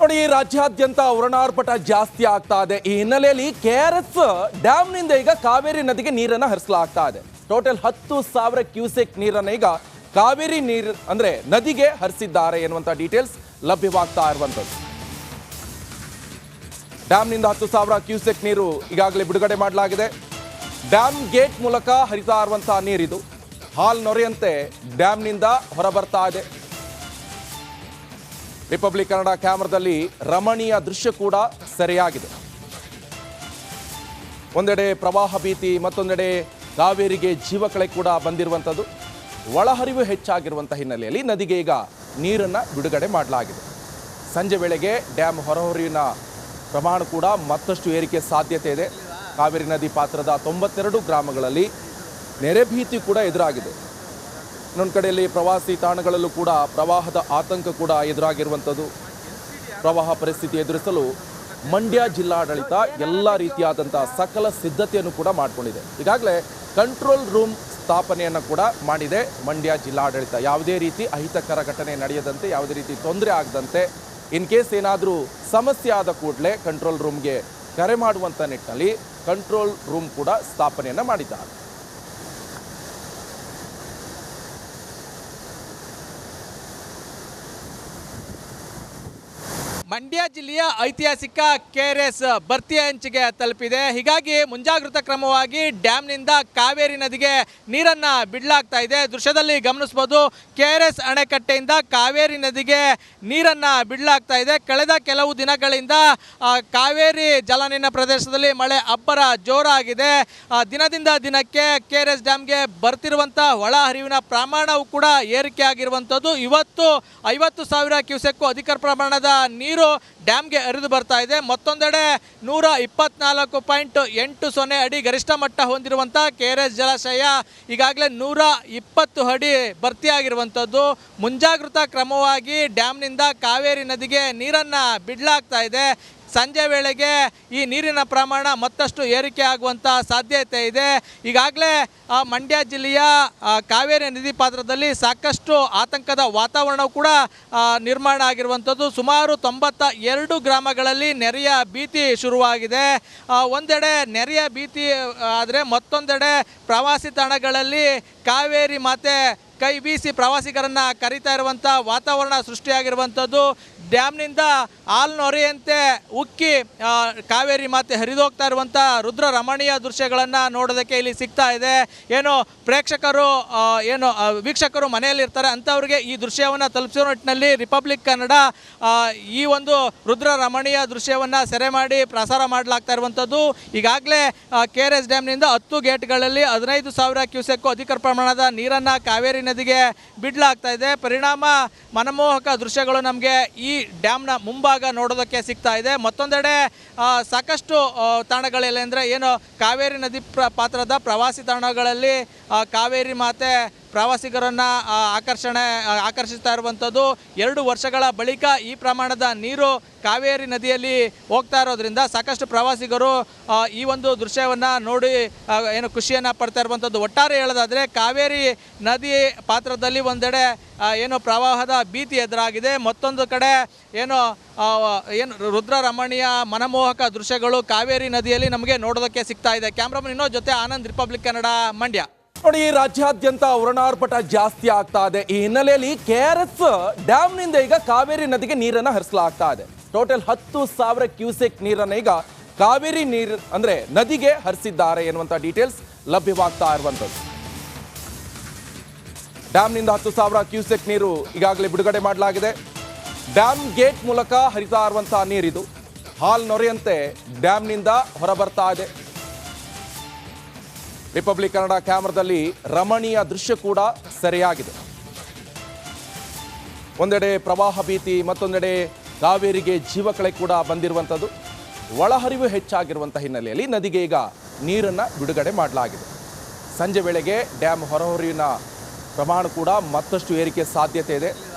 ನೋಡಿ, ರಾಜ್ಯಾದ್ಯಂತ ವರ್ಣಾರ್ಪಟ ಜಾಸ್ತಿ ಆಗ್ತಾ ಇದೆ. ಈ ಹಿನ್ನೆಲೆಯಲ್ಲಿ ಕೆಆರ್ಎಸ್ ಡ್ಯಾಮ್ನಿಂದ ಈಗ ಕಾವೇರಿ ನದಿಗೆ ನೀರನ್ನು ಹರಿಸಲಾಗ್ತಾ ಇದೆ. ಟೋಟಲ್ 10,000 ಕ್ಯೂಸೆಕ್ ನೀರನ್ನು ಈಗ ಕಾವೇರಿ ನೀರು ಅಂದ್ರೆ ನದಿಗೆ ಹರಿಸಿದ್ದಾರೆ ಎನ್ನುವಂತ ಡೀಟೇಲ್ಸ್ ಲಭ್ಯವಾಗ್ತಾ ಇರುವಂತದ್ದು. ಡ್ಯಾಮ್ನಿಂದ 10,000 ಕ್ಯೂಸೆಕ್ ನೀರು ಈಗಾಗಲೇ ಬಿಡುಗಡೆ ಮಾಡಲಾಗಿದೆ. ಡ್ಯಾಮ್ ಗೇಟ್ ಮೂಲಕ ಹರಿತಾ ಇರುವಂತಹ ನೀರಿದು ಹಾಲ್ ನೊರೆಯಂತೆ ಡ್ಯಾಮ್ನಿಂದ ಹೊರಬರ್ತಾ ಇದೆ. ರಿಪಬ್ಲಿಕ್ ಕನ್ನಡ ಕ್ಯಾಮರಾದಲ್ಲಿ ರಮಣೀಯ ದೃಶ್ಯ ಕೂಡ ಸೆರೆಯಾಗಿದೆ. ಒಂದೆಡೆ ಪ್ರವಾಹ ಭೀತಿ, ಮತ್ತೊಂದೆಡೆ ಕಾವೇರಿಗೆ ಜೀವಕಳೆ ಕೂಡ ಬಂದಿರುವಂಥದ್ದು. ಒಳಹರಿವು ಹೆಚ್ಚಾಗಿರುವಂತಹ ಹಿನ್ನೆಲೆಯಲ್ಲಿ ನದಿಗೆ ಈಗ ನೀರನ್ನು ಬಿಡುಗಡೆ ಮಾಡಲಾಗಿದೆ. ಸಂಜೆ ವೇಳೆಗೆ ಡ್ಯಾಮ್ ಹೊರಹರಿವಿನ ಪ್ರಮಾಣ ಕೂಡ ಮತ್ತಷ್ಟು ಏರಿಕೆ ಸಾಧ್ಯತೆ ಇದೆ. ಕಾವೇರಿ ನದಿ ಪಾತ್ರದ 92 ಗ್ರಾಮಗಳಲ್ಲಿ ನೆರೆ ಭೀತಿ ಕೂಡ ಎದುರಾಗಿದೆ. ಇನ್ನೊಂದು ಕಡೆಯಲ್ಲಿ ಪ್ರವಾಸಿ ತಾಣಗಳಲ್ಲೂ ಕೂಡ ಪ್ರವಾಹದ ಆತಂಕ ಕೂಡ ಎದುರಾಗಿರುವಂಥದ್ದು. ಪ್ರವಾಹ ಪರಿಸ್ಥಿತಿ ಎದುರಿಸಲು ಮಂಡ್ಯ ಜಿಲ್ಲಾಡಳಿತ ಎಲ್ಲ ರೀತಿಯಾದಂಥ ಸಕಲ ಸಿದ್ಧತೆಯನ್ನು ಕೂಡ ಮಾಡಿಕೊಂಡಿದೆ. ಈಗಾಗಲೇ ಕಂಟ್ರೋಲ್ ರೂಮ್ ಸ್ಥಾಪನೆಯನ್ನು ಕೂಡ ಮಾಡಿದೆ ಮಂಡ್ಯ ಜಿಲ್ಲಾಡಳಿತ. ಯಾವುದೇ ರೀತಿ ಅಹಿತಕರ ಘಟನೆ ನಡೆಯದಂತೆ, ಯಾವುದೇ ರೀತಿ ತೊಂದರೆ ಆಗದಂತೆ, ಇನ್ ಕೇಸ್ ಏನಾದರೂ ಸಮಸ್ಯೆ ಆದ ಕೂಡಲೇ ಕಂಟ್ರೋಲ್ ರೂಮ್ಗೆ ಕರೆ ಮಾಡುವಂಥ ನಿಟ್ಟಿನಲ್ಲಿ ಕಂಟ್ರೋಲ್ ರೂಮ್ ಕೂಡ ಸ್ಥಾಪನೆಯನ್ನು ಮಾಡಿದ್ದಾರೆ. ಮಂಡ್ಯ ಜಿಲ್ಲೆಯ ಐತಿಹಾಸಿಕ ಕೆಆರ್ಎಸ್ ಭರ್ತಿ ಅಂಚಿಗೆ ತಲುಪಿದೆ. ಹೀಗಾಗಿ ಮುಂಜಾಗ್ರತಾ ಕ್ರಮವಾಗಿ ಡ್ಯಾಮ್ನಿಂದ ಕಾವೇರಿ ನದಿಗೆ ನೀರನ್ನು ಬಿಡಲಾಗ್ತಾ ಇದೆ. ದೃಶ್ಯದಲ್ಲಿ ಗಮನಿಸಬಹುದು, ಕೆಆರ್ಎಸ್ ಅಣೆಕಟ್ಟೆಯಿಂದ ಕಾವೇರಿ ನದಿಗೆ ನೀರನ್ನು ಬಿಡಲಾಗ್ತಾ ಇದೆ. ಕಳೆದ ಕೆಲವು ದಿನಗಳಿಂದ ಕಾವೇರಿ ಜಲಾನಯನ ಪ್ರದೇಶದಲ್ಲಿ ಮಳೆ ಅಬ್ಬರ ಜೋರಾಗಿದೆ. ದಿನದಿಂದ ದಿನಕ್ಕೆ ಕೆಆರ್ಎಸ್ ಡ್ಯಾಮ್ಗೆ ಬರ್ತಿರುವಂಥ ಒಳ ಹರಿವಿನ ಪ್ರಮಾಣವು ಕೂಡ ಏರಿಕೆ ಆಗಿರುವಂಥದ್ದು. ಇವತ್ತು 50,000 ಕ್ಯೂಸೆಕ್ಕು ಅಧಿಕ ಪ್ರಮಾಣದ ನೀರು ಡ್ಯಾಮ್ಗೆ ಹರಿದು ಬರ್ತಾ ಇದೆ. ಮತ್ತೊಂದೆಡೆ 124.80 ಅಡಿ ಗರಿಷ್ಠ ಮಟ್ಟ ಹೊಂದಿರುವಂಥ ಕೆಆರ್ಎಸ್ ಜಲಾಶಯ ಈಗಾಗಲೇ 120 ಅಡಿ ಭರ್ತಿಯಾಗಿರುವಂಥದ್ದು. ಮುಂಜಾಗ್ರತಾ ಕ್ರಮವಾಗಿ ಡ್ಯಾಮ್ನಿಂದ ಕಾವೇರಿ ನದಿಗೆ ನೀರನ್ನು ಬಿಡಲಾಗ್ತಾ ಇದೆ. ಸಂಜೆ ವೇಳೆಗೆ ಈ ನೀರಿನ ಪ್ರಮಾಣ ಮತ್ತಷ್ಟು ಏರಿಕೆ ಆಗುವಂಥ ಸಾಧ್ಯತೆ ಇದೆ. ಈಗಾಗಲೇ ಮಂಡ್ಯ ಜಿಲ್ಲೆಯ ಕಾವೇರಿ ನದಿ ಪಾತ್ರದಲ್ಲಿ ಸಾಕಷ್ಟು ಆತಂಕದ ವಾತಾವರಣವು ಕೂಡ ನಿರ್ಮಾಣ ಆಗಿರುವಂಥದ್ದು. ಸುಮಾರು 92 ಗ್ರಾಮಗಳಲ್ಲಿ ನೆರೆಯ ಭೀತಿ ಶುರುವಾಗಿದೆ. ಒಂದೆಡೆ ನೆರೆಯ ಭೀತಿ ಆದರೆ ಮತ್ತೊಂದೆಡೆ ಪ್ರವಾಸಿ ತಾಣಗಳಲ್ಲಿ ಕಾವೇರಿ ಮಾತೆ ಕೈ ಬೀಸಿ ಪ್ರವಾಸಿಗರನ್ನು ಕರೀತಾ ಇರುವಂಥ ವಾತಾವರಣ ಸೃಷ್ಟಿಯಾಗಿರುವಂಥದ್ದು. ಡ್ಯಾಮ್ನಿಂದ ಹಾಲ್ ನೊರೆಯಂತೆ ಉಕ್ಕಿ ಕಾವೇರಿ ಮಾತೆ ಹರಿದೋಗ್ತಾ ಇರುವಂಥ ರುದ್ರ ರಮಣೀಯ ದೃಶ್ಯಗಳನ್ನು ನೋಡೋದಕ್ಕೆ ಇಲ್ಲಿ ಸಿಗ್ತಾ ಇದೆ. ಏನು ಪ್ರೇಕ್ಷಕರು ವೀಕ್ಷಕರು ಮನೆಯಲ್ಲಿರ್ತಾರೆ ಅಂಥವ್ರಿಗೆ ಈ ದೃಶ್ಯವನ್ನು ತಲುಪಿಸೋ ನಿಟ್ಟಿನಲ್ಲಿ ರಿಪಬ್ಲಿಕ್ ಕನ್ನಡ ಈ ಒಂದು ರುದ್ರ ರಮಣೀಯ ದೃಶ್ಯವನ್ನು ಸೆರೆ ಮಾಡಿ ಪ್ರಸಾರ ಮಾಡಲಾಗ್ತಾ ಇರುವಂಥದ್ದು. ಈಗಾಗಲೇ ಕೆಆರ್ಎಸ್ ಡ್ಯಾಮ್ನಿಂದ 10 ಗೇಟ್ಗಳಲ್ಲಿ 15,000 ಕ್ಯೂಸೆಕ್ಕು ಅಧಿಕ ಪ್ರಮಾಣದ ನೀರನ್ನು ಕಾವೇರಿ ನದಿಗೆ ಬಿಡಲಾಗ್ತಾ ಇದೆ. ಪರಿಣಾಮ ಮನಮೋಹಕ ದೃಶ್ಯಗಳು ನಮಗೆ ಈ ಡ್ಯಾಮ್ನ ಮುಂಭಾಗ ನೋಡೋದಕ್ಕೆ ಸಿಗ್ತಾ ಇದೆ. ಮತ್ತೊಂದೆಡೆ ಸಾಕಷ್ಟು ತಾಣಗಳಲ್ಲಿ ಅಂದರೆ ಏನು ಕಾವೇರಿ ನದಿ ಪಾತ್ರದ ಪ್ರವಾಸಿ ತಾಣಗಳಲ್ಲಿ ಕಾವೇರಿ ಮಾತೆ ಪ್ರವಾಸಿಗರನ್ನು ಆಕರ್ಷಿಸ್ತಾ ಇರುವಂಥದ್ದು. 2 ವರ್ಷಗಳ ಬಳಿಕ ಈ ಪ್ರಮಾಣದ ನೀರು ಕಾವೇರಿ ನದಿಯಲ್ಲಿ ಹೋಗ್ತಾ ಇರೋದ್ರಿಂದ ಸಾಕಷ್ಟು ಪ್ರವಾಸಿಗರು ಈ ಒಂದು ದೃಶ್ಯವನ್ನು ನೋಡಿ ಏನು ಖುಷಿಯನ್ನು ಪಡ್ತಾ ಇರುವಂಥದ್ದು. ಒಟ್ಟಾರೆ ಹೇಳೋದಾದರೆ ಕಾವೇರಿ ನದಿ ಪಾತ್ರದಲ್ಲಿ ಒಂದೆಡೆ ಏನು ಪ್ರವಾಹದ ಭೀತಿ ಎದುರಾಗಿದೆ, ಮತ್ತೊಂದು ಕಡೆ ಏನು ರುದ್ರ ರಮಣೀಯ ಮನಮೋಹಕ ದೃಶ್ಯಗಳು ಕಾವೇರಿ ನದಿಯಲ್ಲಿ ನಮಗೆ ನೋಡೋದಕ್ಕೆ ಸಿಗ್ತಾ ಇದೆ. ಕ್ಯಾಮ್ರಾಮನ್ ಇನ್ನೋ ಜೊತೆ ಆನಂದ್, ರಿಪಬ್ಲಿಕ್ ಕನ್ನಡ, ಮಂಡ್ಯ. ನೋಡಿ, ರಾಜ್ಯಾದ್ಯಂತ ವರ್ಣಾರ್ಪಟ ಜಾಸ್ತಿ ಆಗ್ತಾ ಇದೆ. ಈ ಹಿನ್ನೆಲೆಯಲ್ಲಿ ಕೆಆರ್ಎಸ್ ಡ್ಯಾಮ್ನಿಂದ ಈಗ ಕಾವೇರಿ ನದಿಗೆ ನೀರನ್ನು ಹರಿಸಲಾಗ್ತಾ ಇದೆ. ಟೋಟಲ್ 10,000 ಕ್ಯೂಸೆಕ್ ನೀರನ್ನು ಈಗ ಕಾವೇರಿ ನೀರು ಅಂದ್ರೆ ನದಿಗೆ ಹರಿಸಿದ್ದಾರೆ ಎನ್ನುವಂತ ಡೀಟೇಲ್ಸ್ ಲಭ್ಯವಾಗ್ತಾ ಇರುವಂತದ್ದು. ಡ್ಯಾಮ್ನಿಂದ 10,000 ಕ್ಯೂಸೆಕ್ ನೀರು ಈಗಾಗಲೇ ಬಿಡುಗಡೆ ಮಾಡಲಾಗಿದೆ. ಡ್ಯಾಮ್ ಗೇಟ್ ಮೂಲಕ ಹರಿತಾ ಇರುವಂತಹ ನೀರಿದು ಹಾಲ್ ನೊರೆಯಂತೆ ಡ್ಯಾಮ್ನಿಂದ ಹೊರಬರ್ತಾ ಇದೆ. ರಿಪಬ್ಲಿಕ್ ಕನ್ನಡ ಕ್ಯಾಮರಾದಲ್ಲಿ ರಮಣೀಯ ದೃಶ್ಯ ಕೂಡ ಸೆರೆಯಾಗಿದೆ. ಒಂದೆಡೆ ಪ್ರವಾಹ ಭೀತಿ, ಮತ್ತೊಂದೆಡೆ ಕಾವೇರಿಗೆ ಜೀವಕಳೆ ಕೂಡ ಬಂದಿರುವಂಥದ್ದು. ಒಳಹರಿವು ಹೆಚ್ಚಾಗಿರುವಂಥ ಹಿನ್ನೆಲೆಯಲ್ಲಿ ನದಿಗೆ ಈಗ ನೀರನ್ನು ಬಿಡುಗಡೆ ಮಾಡಲಾಗಿದೆ. ಸಂಜೆ ವೇಳೆಗೆ ಡ್ಯಾಮ್ ಹೊರಹರಿವಿನ ಪ್ರಮಾಣ ಕೂಡ ಮತ್ತಷ್ಟು ಏರಿಕೆ ಸಾಧ್ಯತೆ ಇದೆ.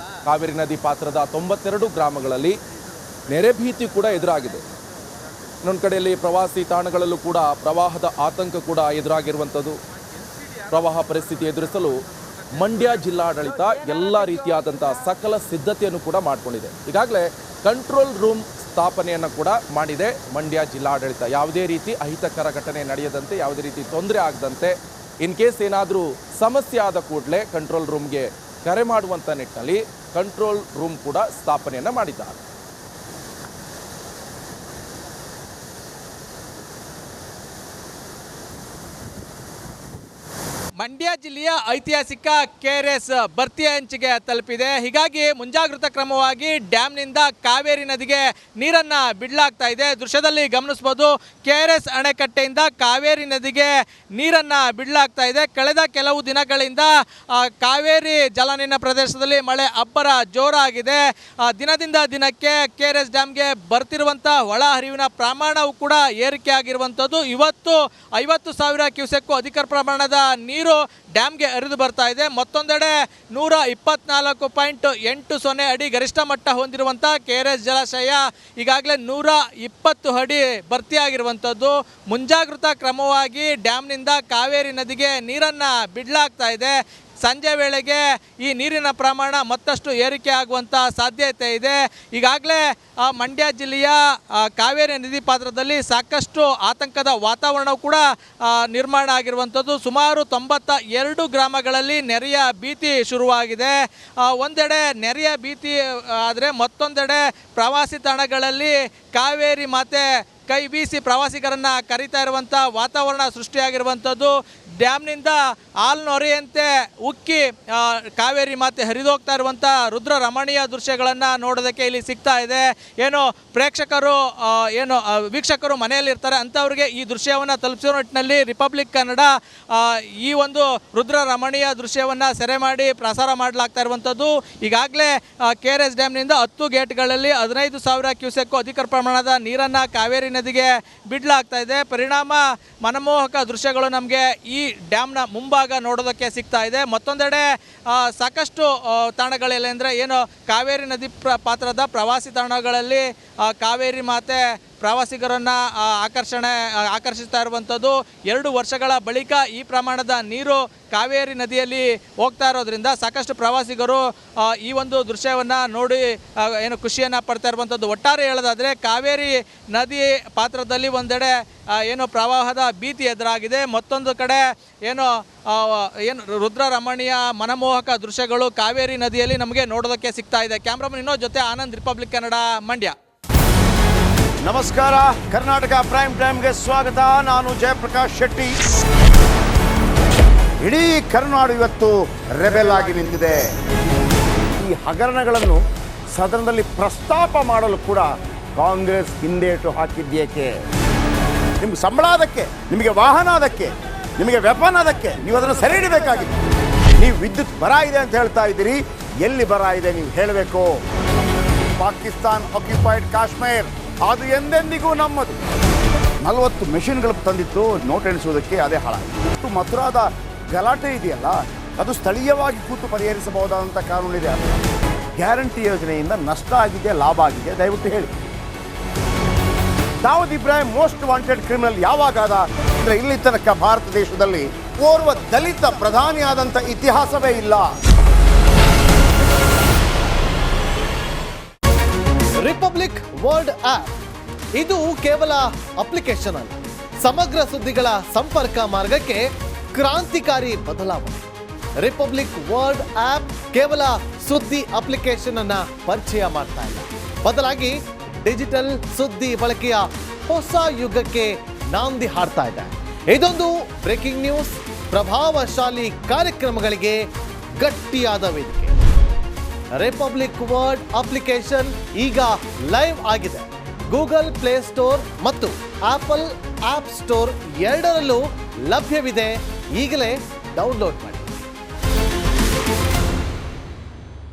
ಕಾವೇರಿ ನದಿ ಪಾತ್ರದ 92 ಗ್ರಾಮಗಳಲ್ಲಿ ನೆರೆ ಭೀತಿ ಕೂಡ ಎದುರಾಗಿದೆ. ಇನ್ನೊಂದು ಕಡೆಯಲ್ಲಿ ಪ್ರವಾಸಿ ತಾಣಗಳಲ್ಲೂ ಕೂಡ ಪ್ರವಾಹದ ಆತಂಕ ಕೂಡ ಎದುರಾಗಿರುವಂಥದ್ದು. ಪ್ರವಾಹ ಪರಿಸ್ಥಿತಿ ಎದುರಿಸಲು ಮಂಡ್ಯ ಜಿಲ್ಲಾಡಳಿತ ಎಲ್ಲ ರೀತಿಯಾದಂಥ ಸಕಲ ಸಿದ್ಧತೆಯನ್ನು ಕೂಡ ಮಾಡಿಕೊಂಡಿದೆ. ಈಗಾಗಲೇ ಕಂಟ್ರೋಲ್ ರೂಮ್ ಸ್ಥಾಪನೆಯನ್ನು ಕೂಡ ಮಾಡಿದೆ ಮಂಡ್ಯ ಜಿಲ್ಲಾಡಳಿತ. ಯಾವುದೇ ರೀತಿ ಅಹಿತಕರ ಘಟನೆ ನಡೆಯದಂತೆ, ಯಾವುದೇ ರೀತಿ ತೊಂದರೆ ಆಗದಂತೆ, ಇನ್ ಕೇಸ್ ಏನಾದರೂ ಸಮಸ್ಯೆ ಆದ ಕೂಡಲೇ ಕಂಟ್ರೋಲ್ ರೂಮ್ಗೆ ಕರೆ ಮಾಡುವಂಥ ನಿಟ್ಟಿನಲ್ಲಿ ಕಂಟ್ರೋಲ್ ರೂಮ್ ಕೂಡ ಸ್ಥಾಪನೆಯನ್ನು ಮಾಡಿದ್ದಾರೆ. ಮಂಡ್ಯ ಜಿಲ್ಲೆಯ ಐತಿಹಾಸಿಕ KRS ಭರ್ತಿ ಅಂಚಿಗೆ ತಲುಪಿದೆ. ಹೀಗಾಗಿ ಮುಂಜಾಗ್ರತಾ ಕ್ರಮವಾಗಿ ಡ್ಯಾಮ್ನಿಂದ ಕಾವೇರಿ ನದಿಗೆ ನೀರನ್ನು ಬಿಡಲಾಗ್ತಾ ಇದೆ. ದೃಶ್ಯದಲ್ಲಿ ಗಮನಿಸಬಹುದು, KRS ಅಣೆಕಟ್ಟೆಯಿಂದ ಕಾವೇರಿ ನದಿಗೆ ನೀರನ್ನು ಬಿಡಲಾಗ್ತಾ ಇದೆ. ಕಳೆದ ಕೆಲವು ದಿನಗಳಿಂದ ಕಾವೇರಿ ಜಲಾನಯನ ಪ್ರದೇಶದಲ್ಲಿ ಮಳೆ ಅಬ್ಬರ ಜೋರಾಗಿದೆ. ದಿನದಿಂದ ದಿನಕ್ಕೆ KRS ಡ್ಯಾಮ್ಗೆ ಬರ್ತಿರುವಂಥ ಒಳ ಹರಿವಿನ ಪ್ರಮಾಣವು ಕೂಡ ಏರಿಕೆ ಆಗಿರುವಂಥದ್ದು. ಇವತ್ತು 50,000 ಕ್ಯೂಸೆಕ್ಕು ಅಧಿಕ ಪ್ರಮಾಣದ ನೀರು ಡ್ಯಾಮ್ಗೆ ಹರಿದು ಬರ್ತಾ ಇದೆ. ಮತ್ತೊಂದೆಡೆ 124.80 ಅಡಿ ಗರಿಷ್ಠ ಮಟ್ಟ ಹೊಂದಿರುವಂಥ KRS ಜಲಾಶಯ ಈಗಾಗಲೇ 120 ಅಡಿ ಭರ್ತಿಯಾಗಿರುವಂಥದ್ದು. ಮುಂಜಾಗ್ರತಾ ಕ್ರಮವಾಗಿ ಡ್ಯಾಮ್ನಿಂದ ಕಾವೇರಿ ನದಿಗೆ ನೀರನ್ನು ಬಿಡಲಾಗ್ತಾ ಇದೆ. ಸಂಜೆ ವೇಳೆಗೆ ಈ ನೀರಿನ ಪ್ರಮಾಣ ಮತ್ತಷ್ಟು ಏರಿಕೆ ಆಗುವಂಥ ಸಾಧ್ಯತೆ ಇದೆ. ಈಗಾಗಲೇ ಮಂಡ್ಯ ಜಿಲ್ಲೆಯ ಕಾವೇರಿ ನದಿ ಪಾತ್ರದಲ್ಲಿ ಸಾಕಷ್ಟು ಆತಂಕದ ವಾತಾವರಣವು ಕೂಡ ನಿರ್ಮಾಣ ಆಗಿರುವಂಥದ್ದು. ಸುಮಾರು 92 ಗ್ರಾಮಗಳಲ್ಲಿ ನೆರೆಯ ಭೀತಿ ಶುರುವಾಗಿದೆ. ಒಂದೆಡೆ ನೆರೆಯ ಭೀತಿ ಆದರೆ ಮತ್ತೊಂದೆಡೆ ಪ್ರವಾಸಿ ತಾಣಗಳಲ್ಲಿ ಕಾವೇರಿ ಮಾತೆ ಕೈ ಬೀಸಿ ಪ್ರವಾಸಿಗರನ್ನು ಕರೀತಾ ಇರುವಂಥ ವಾತಾವರಣ ಸೃಷ್ಟಿಯಾಗಿರುವಂಥದ್ದು. ಡ್ಯಾಮ್ನಿಂದ ಹಾಲ್ನೊರೆಯಂತೆ ಉಕ್ಕಿ ಕಾವೇರಿ ಮಾತೆ ಹರಿದೋಗ್ತಾ ಇರುವಂಥ ರುದ್ರ ರಮಣೀಯ ದೃಶ್ಯಗಳನ್ನು ನೋಡೋದಕ್ಕೆ ಇಲ್ಲಿ ಸಿಗ್ತಾ ಇದೆ. ಏನು ಪ್ರೇಕ್ಷಕರು ವೀಕ್ಷಕರು ಮನೆಯಲ್ಲಿರ್ತಾರೆ ಅಂಥವ್ರಿಗೆ ಈ ದೃಶ್ಯವನ್ನು ತಲುಪಿಸೋ ನಿಟ್ಟಿನಲ್ಲಿ ರಿಪಬ್ಲಿಕ್ ಕನ್ನಡ ಈ ಒಂದು ರುದ್ರ ರಮಣೀಯ ದೃಶ್ಯವನ್ನು ಸೆರೆ ಮಾಡಿ ಪ್ರಸಾರ ಮಾಡಲಾಗ್ತಾ ಇರುವಂಥದ್ದು. ಈಗಾಗಲೇ KRS ಡ್ಯಾಮ್ನಿಂದ 10 ಗೇಟ್ಗಳಲ್ಲಿ 15,000 ಕ್ಯೂಸೆಕ್ಕು ಅಧಿಕ ಪ್ರಮಾಣದ ನೀರನ್ನು ಕಾವೇರಿ ನದಿಗೆ ಬಿಡಲಾಗ್ತಾ ಇದೆ. ಪರಿಣಾಮ ಮನಮೋಹಕ ದೃಶ್ಯಗಳು ನಮಗೆ ಈ ಡ್ಯಾಮ್ನ ಮುಂಭಾಗ ನೋಡೋದಕ್ಕೆ ಸಿಗ್ತಾ ಇದೆ. ಮತ್ತೊಂದೆಡೆ ಸಾಕಷ್ಟು ತಾಣಗಳಲ್ಲಿ ಅಂದರೆ ಏನು ಕಾವೇರಿ ನದಿ ಪಾತ್ರದ ಪ್ರವಾಸಿ ತಾಣಗಳಲ್ಲಿ ಕಾವೇರಿ ಮಾತೆ ಪ್ರವಾಸಿಗರನ್ನು ಆಕರ್ಷಿಸ್ತಾ ಇರುವಂಥದ್ದು. 2 ವರ್ಷಗಳ ಬಳಿಕ ಈ ಪ್ರಮಾಣದ ನೀರು ಕಾವೇರಿ ನದಿಯಲ್ಲಿ ಹೋಗ್ತಾ ಇರೋದ್ರಿಂದ ಸಾಕಷ್ಟು ಪ್ರವಾಸಿಗರು ಈ ಒಂದು ದೃಶ್ಯವನ್ನು ನೋಡಿ ಏನು ಖುಷಿಯನ್ನು ಪಡ್ತಾ ಇರುವಂಥದ್ದು. ಒಟ್ಟಾರೆ ಹೇಳೋದಾದರೆ ಕಾವೇರಿ ನದಿ ಪಾತ್ರದಲ್ಲಿ ಒಂದೆಡೆ ಏನು ಪ್ರವಾಹದ ಭೀತಿ ಎದುರಾಗಿದೆ, ಮತ್ತೊಂದು ಕಡೆ ಏನು ರುದ್ರ ರಮಣೀಯ ಮನಮೋಹಕ ದೃಶ್ಯಗಳು ಕಾವೇರಿ ನದಿಯಲ್ಲಿ ನಮಗೆ ನೋಡೋದಕ್ಕೆ ಸಿಗ್ತಾ ಇದೆ. ಕ್ಯಾಮ್ರಾಮನ್ ಇನ್ನೋ ಜೊತೆ ಆನಂದ್, ರಿಪಬ್ಲಿಕ್ ಕನ್ನಡ, ಮಂಡ್ಯ. ನಮಸ್ಕಾರ, ಕರ್ನಾಟಕ ಪ್ರೈಮ್ ಟೈಮ್ಗೆ ಸ್ವಾಗತ. ನಾನು ಜಯಪ್ರಕಾಶ್ ಶೆಟ್ಟಿ. ಇಡೀ ಕರ್ನಾಡು ಇವತ್ತು ರೆಬೆಲ್ ಆಗಿ ನಿಂತಿದೆ. ಈ ಹಗರಣಗಳನ್ನು ಸದನದಲ್ಲಿ ಪ್ರಸ್ತಾಪ ಮಾಡಲು ಕೂಡ ಕಾಂಗ್ರೆಸ್ ಹಿಂದೇಟು ಹಾಕಿದ್ದೇಕೆ? ನಿಮ್ಗೆ ಸಂಬಳ ಅದಕ್ಕೆ, ನಿಮಗೆ ವಾಹನ ಅದಕ್ಕೆ, ನಿಮಗೆ ವೆಪನ್ ಅದಕ್ಕೆ, ನೀವು ಅದನ್ನು ಸೆರೆ ಹಿಡಿಬೇಕಾಗಿತ್ತು. ನೀವು ವಿದ್ಯುತ್ ಬರ ಇದೆ ಅಂತ ಹೇಳ್ತಾ ಇದ್ದೀರಿ, ಎಲ್ಲಿ ಬರ ಇದೆ ನೀವು ಹೇಳಬೇಕು. ಪಾಕಿಸ್ತಾನ್ ಆಕ್ಯುಪೈಡ್ ಕಾಶ್ಮೀರ್ ಅದು ಎಂದೆಂದಿಗೂ ನಮ್ಮದು. 40 ಮೆಷಿನ್ಗಳು ತಂದಿತ್ತು ನೋಟ್ ಎಣಿಸುವುದಕ್ಕೆ, ಅದೇ ಹಾಳಾಗಿದೆ. ಮಥುರಾದ ಗಲಾಟೆ ಇದೆಯಲ್ಲ, ಅದು ಸ್ಥಳೀಯವಾಗಿ ಕೂತು ಪರಿಹರಿಸಬಹುದಾದಂಥ ಕಾನೂನಿದೆ. ಗ್ಯಾರಂಟಿ ಯೋಜನೆಯಿಂದ ನಷ್ಟ ಆಗಿದೆ, ಲಾಭ ಆಗಿದೆ, ದಯವಿಟ್ಟು ಹೇಳಿ. Dawood Ibrahim most wanted criminal ಯಾವಾಗಾದ ಅಂದರೆ ಇಲ್ಲಿ ತನಕ ಭಾರತ ದೇಶದಲ್ಲಿ ಓರ್ವ ದಲಿತ ಪ್ರಧಾನಿಯಾದಂಥ ಇತಿಹಾಸವೇ ಇಲ್ಲ. ರಿಪಬ್ಲಿಕ್ ವರ್ಲ್ಡ್ ಆಪ್ ಇದು ಕೇವಲ ಅಪ್ಲಿಕೇಶನ್ ಅಲ್ಲ, ಸಮಗ್ರ ಸುದ್ದಿಗಳ ಸಂಪರ್ಕ ಮಾರ್ಗಕ್ಕೆ ಕ್ರಾಂತಿಕಾರಿ ಬದಲಾವಣೆ. ರಿಪಬ್ಲಿಕ್ ವರ್ಲ್ಡ್ ಆಪ್ ಕೇವಲ ಸುದ್ದಿ ಅಪ್ಲಿಕೇಶನ್ ಅನ್ನ ಪರಿಚಯ ಮಾಡ್ತಾ ಇಲ್ಲ, ಬದಲಾಗಿ ಡಿಜಿಟಲ್ ಸುದ್ದಿ ಬಳಕೆಯ ಹೊಸ ಯುಗಕ್ಕೆ ನಾಂದಿ ಹಾಡ್ತಾ ಇದೆ. ಇದೊಂದು ಬ್ರೇಕಿಂಗ್ ನ್ಯೂಸ್, ಪ್ರಭಾವಶಾಲಿ ಕಾರ್ಯಕ್ರಮಗಳಿಗೆ ಗಟ್ಟಿಯಾದ ವೇದಿಕೆ. ರಿಪಬ್ಲಿಕ್ ವರ್ಲ್ಡ್ ಅಪ್ಲಿಕೇಶನ್ ಈಗ ಲೈವ್ ಆಗಿದೆ. ಗೂಗಲ್ ಪ್ಲೇ ಸ್ಟೋರ್ ಮತ್ತು ಆಪಲ್ ಆಪ್ ಸ್ಟೋರ್ ಎರಡರಲ್ಲೂ ಲಭ್ಯವಿದೆ. ಈಗಲೇ ಡೌನ್ಲೋಡ್ ಮಾಡಿ.